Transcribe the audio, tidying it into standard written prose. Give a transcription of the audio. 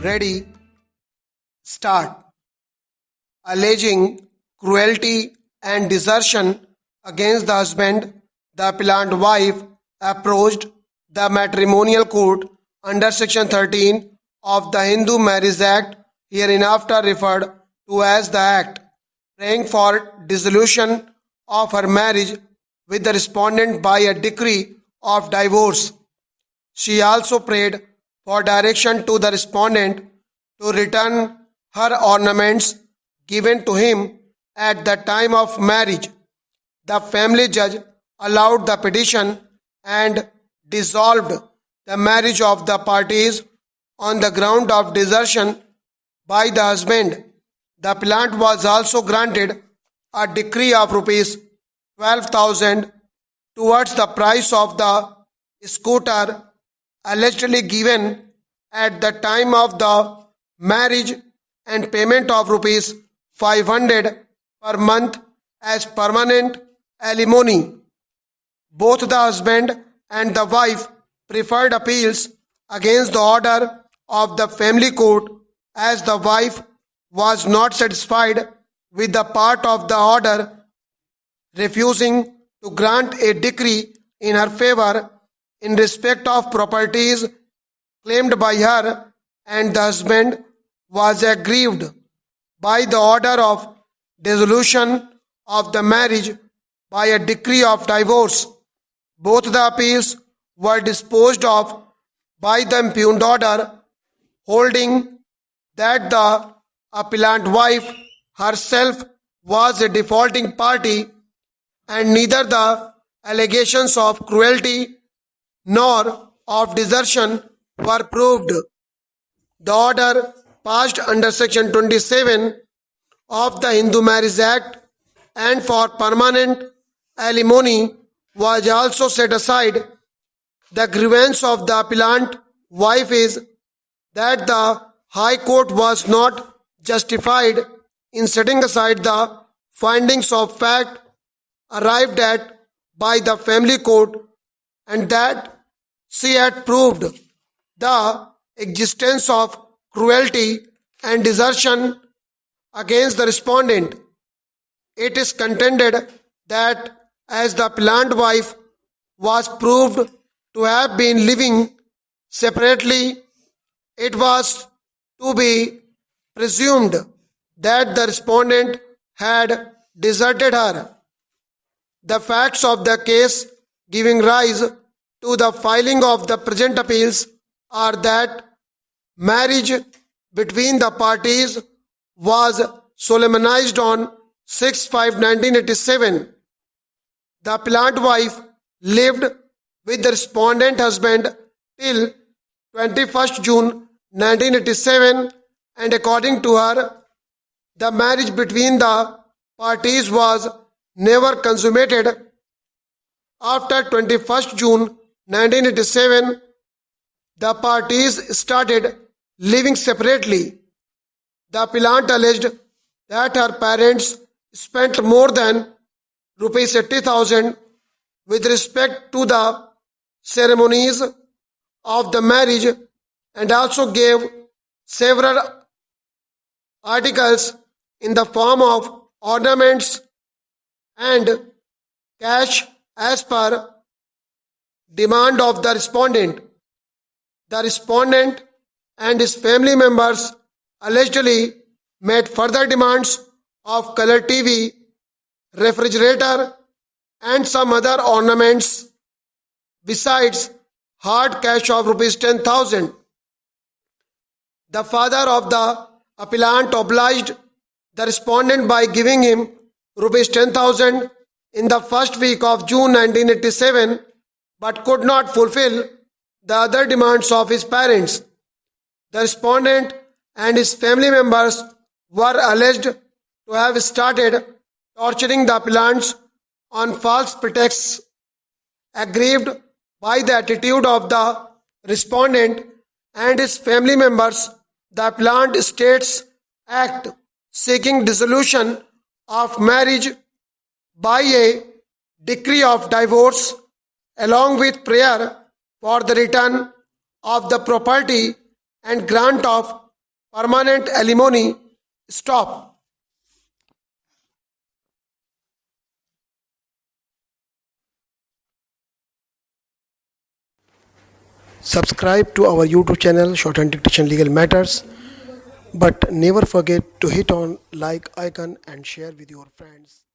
Ready, start. Alleging cruelty and desertion against the husband, the appellant wife approached the matrimonial court under Section 13 of the Hindu Marriage Act, hereinafter referred to as the Act, praying for dissolution of her marriage with the respondent by a decree of divorce. She also prayed for direction to the respondent to return her ornaments given to him at the time of marriage. The family judge allowed the petition and dissolved the marriage of the parties on the ground of desertion by the husband. The appellant was also granted a decree of rupees 12,000 towards the price of the scooter allegedly given at the time of the marriage and payment of rupees 500 per month as permanent alimony. Both the husband and the wife preferred appeals against the order of the family court, as the wife was not satisfied with the part of the order refusing to grant a decree in her favor in respect of properties claimed by her, and the husband was aggrieved by the order of dissolution of the marriage by a decree of divorce. Both the appeals were disposed of by the impugned order, holding that the appellant wife herself was a defaulting party and neither the allegations of cruelty nor of desertion were proved. The order passed under Section 27 of the Hindu Marriage Act and for permanent alimony was also set aside. The grievance of the appellant wife is that the High Court was not justified in setting aside the findings of fact arrived at by the family court, and that she had proved the existence of cruelty and desertion against the respondent. It is contended that as the appellant wife was proved to have been living separately, it was to be presumed that the respondent had deserted her. The facts of the case giving rise to the filing of the present appeals are that marriage between the parties was solemnized on 6/5/1987. The appellant wife lived with the respondent husband till 21st June 1987, and according to her, the marriage between the parties was never consummated. After 21st June 1987, the parties started living separately. The appellant alleged that her parents spent more than rupees 80,000 with respect to the ceremonies of the marriage and also gave several articles in the form of ornaments and cash as per demand of the respondent. The respondent and his family members allegedly made further demands of color TV, refrigerator and some other ornaments besides hard cash of rupees 10,000. The father of the appellant obliged the respondent by giving him rupees 10,000 in the first week of June 1987, but could not fulfill the other demands of his parents. The respondent and his family members were alleged to have started torturing the appellants on false pretexts. Aggrieved by the attitude of the respondent and his family members, the appellant states act seeking dissolution of marriage by a decree of divorce along with prayer for the return of the property and grant of permanent alimony. Stop. Subscribe to our YouTube channel Shorthand Dictation Legal Matters, but never forget to hit on like icon and share with your friends.